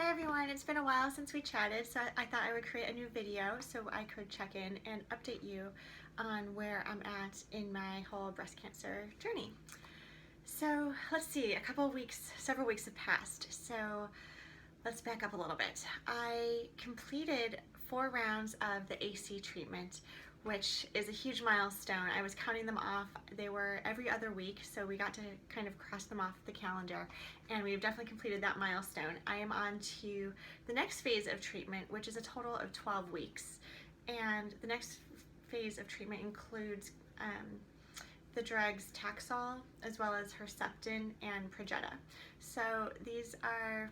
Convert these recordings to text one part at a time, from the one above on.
Hi everyone, it's been a while since we chatted, so I thought I would create a new video so I could check in and update you on where I'm at in my whole breast cancer journey. So let's see, several weeks have passed, so let's back up a little bit. I completed 4 rounds of the AC treatment, which is a huge milestone. I was counting them off. They were every other week, so we got to kind of cross them off the calendar, and we've definitely completed that milestone. I am on to the next phase of treatment, which is a total of 12 weeks. And the next phase of treatment includes the drugs Taxol, as well as Herceptin and Perjeta. So these are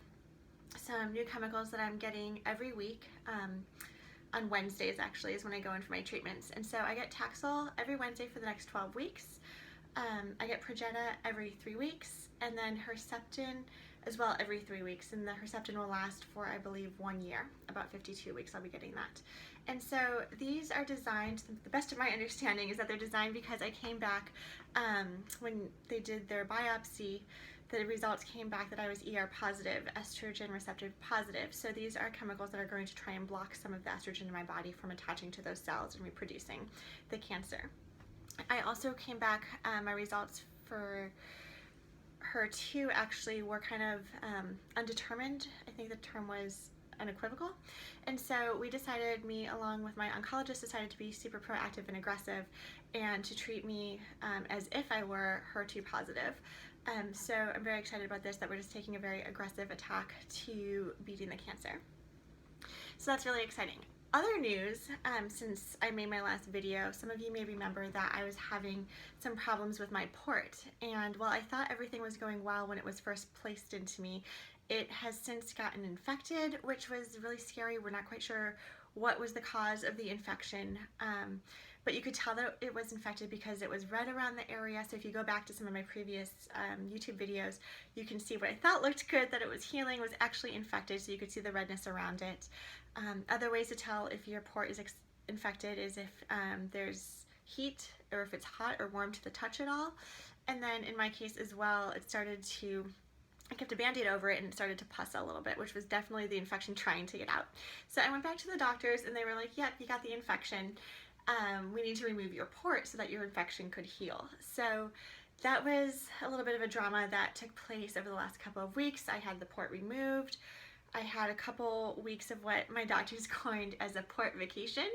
some new chemicals that I'm getting every week. On Wednesdays actually is when I go in for my treatments. And so I get Taxol every Wednesday for the next 12 weeks. I get Perjeta every 3 weeks, and then Herceptin as well every 3 weeks. And the Herceptin will last for, I believe, 1 year, about 52 weeks I'll be getting that. And so these are designed, the best of my understanding is that they're designed because I came back when they did their biopsy, the results came back that I was ER positive, estrogen receptor positive. So these are chemicals that are going to try and block some of the estrogen in my body from attaching to those cells and reproducing the cancer. I also came back, my results for HER2 actually were kind of undetermined. I think the term was unequivocal. And so we decided, me along with my oncologist, decided to be super proactive and aggressive and to treat me as if I were HER2 positive. So I'm very excited about this, that we're just taking a very aggressive attack to beating the cancer. So that's really exciting. Other news, since I made my last video, some of you may remember that I was having some problems with my port. And while I thought everything was going well when it was first placed into me, it has since gotten infected, which was really scary. We're not quite sure what was the cause of the infection. But you could tell that it was infected because it was red around the area. So if you go back to some of my previous YouTube videos, you can see what I thought looked good, that it was healing, was actually infected. So you could see the redness around it. Other ways to tell if your port is infected is if there's heat, or if it's hot or warm to the touch at all. And then in my case as well, I kept a band-aid over it and it started to pus a little bit, which was definitely the infection trying to get out. So I went back to the doctors and they were like, yep, you got the infection. We need to remove your port so that your infection could heal. So that was a little bit of a drama that took place over the last couple of weeks. I had the port removed. I had a couple weeks of what my doctors coined as a port vacation.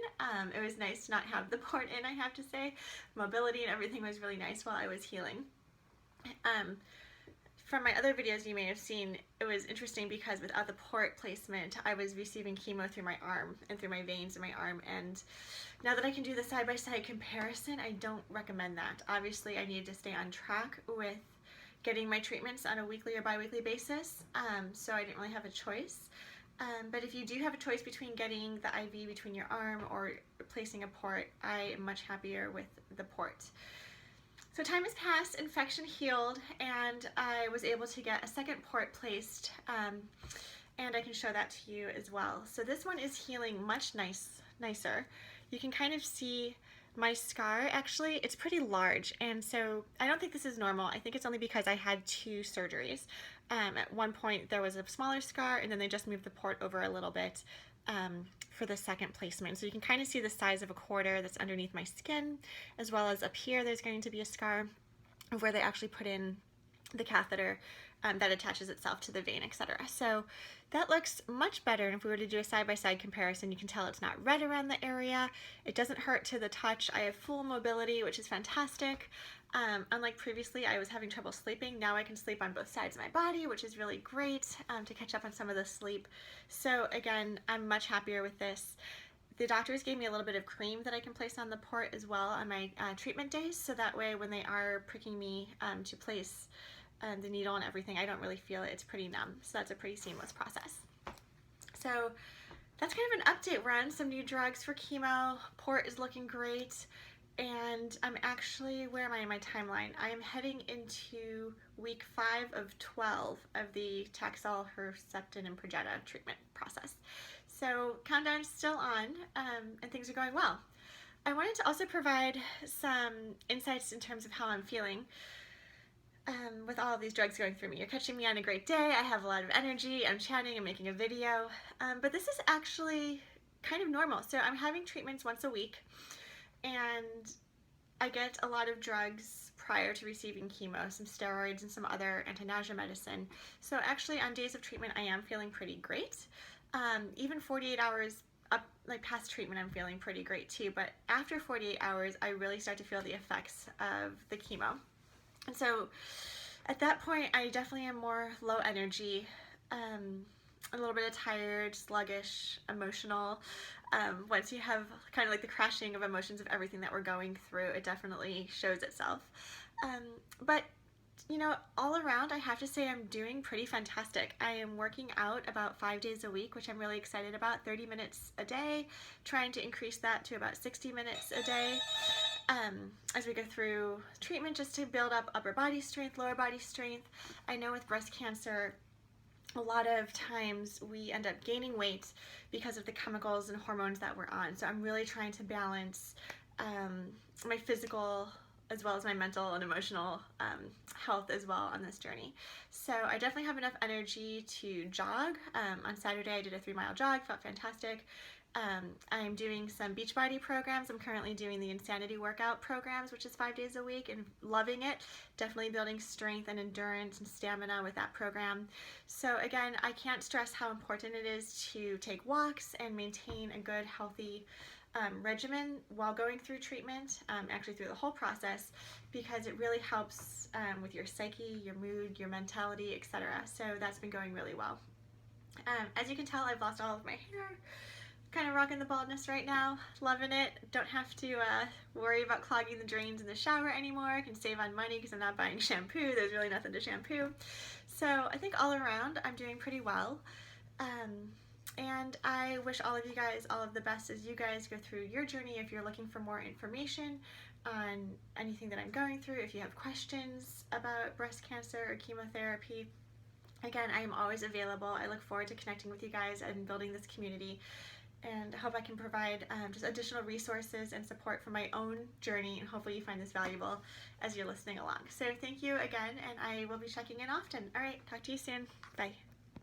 It was nice to not have the port in, I have to say. Mobility and everything was really nice while I was healing. From my other videos you may have seen, it was interesting because without the port placement, I was receiving chemo through my arm and through my veins in my arm. And now that I can do the side-by-side comparison, I don't recommend that. Obviously, I needed to stay on track with getting my treatments on a weekly or bi-weekly basis, so I didn't really have a choice. But if you do have a choice between getting the IV between your arm or placing a port, I am much happier with the port. So time has passed, infection healed, and I was able to get a second port placed, and I can show that to you as well. So this one is healing much nicer. You can kind of see my scar. Actually, it's pretty large, and so I don't think this is normal. I think it's only because I had 2 surgeries. At one point there was a smaller scar, and then they just moved the port over a little bit for the second placement. So you can kind of see the size of a quarter that's underneath my skin, as well as up here there's going to be a scar where they actually put in the catheter that attaches itself to the vein, etc. So that looks much better, and if we were to do a side-by-side comparison, you can tell it's not red around the area. It doesn't hurt to the touch. I have full mobility, which is fantastic. Unlike previously, I was having trouble sleeping. Now I can sleep on both sides of my body, which is really great to catch up on some of the sleep. So again, I'm much happier with this. The doctors gave me a little bit of cream that I can place on the port as well on my treatment days, so that way when they are pricking me to place the needle and everything, I don't really feel it. It's pretty numb, so that's a pretty seamless process. So that's kind of an update. We're on some new drugs for chemo. Port is looking great, and I'm actually, where am I in my timeline? I am heading into week 5 of 12 of the Taxol, Herceptin, and Perjeta treatment process. So countdown's still on, and things are going well. I wanted to also provide some insights in terms of how I'm feeling. with all of these drugs going through me. You're catching me on a great day. I have a lot of energy. I'm chatting. I'm making a video. But this is actually kind of normal. So I'm having treatments once a week, and I get a lot of drugs prior to receiving chemo, some steroids and some other anti-nausea medicine. So actually on days of treatment, I am feeling pretty great. Even 48 hours up, like past treatment, I'm feeling pretty great too. But after 48 hours, I really start to feel the effects of the chemo. And so at that point, I definitely am more low energy, a little bit of tired, sluggish, emotional. Once you have kind of like the crashing of emotions of everything that we're going through, it definitely shows itself. But you know, all around, I have to say I'm doing pretty fantastic. I am working out about 5 days a week, which I'm really excited about, 30 minutes a day, trying to increase that to about 60 minutes a day as we go through treatment, just to build up upper body strength, lower body strength. I know with breast cancer, a lot of times we end up gaining weight because of the chemicals and hormones that we're on. So I'm really trying to balance my physical as well as my mental and emotional health as well on this journey. So I definitely have enough energy to jog. On Saturday I did a 3-mile jog, felt fantastic. I'm doing some Beachbody programs. I'm currently doing the Insanity workout programs, which is 5 days a week, and loving it. Definitely building strength and endurance and stamina with that program. So again, I can't stress how important it is to take walks and maintain a good, healthy regimen while going through treatment, actually through the whole process, because it really helps with your psyche, your mood, your mentality, etc. So that's been going really well. As you can tell, I've lost all of my hair. Kind of rocking the baldness right now, loving it. Don't have to worry about clogging the drains in the shower anymore. I can save on money because I'm not buying shampoo. There's really nothing to shampoo. So I think all around I'm doing pretty well. And I wish all of you guys all of the best as you guys go through your journey. If you're looking for more information on anything that I'm going through, if you have questions about breast cancer or chemotherapy, again, I am always available. I look forward to connecting with you guys and building this community, and hope I can provide just additional resources and support for my own journey, and hopefully you find this valuable as you're listening along. So thank you again, and I will be checking in often. All right, talk to you soon. Bye.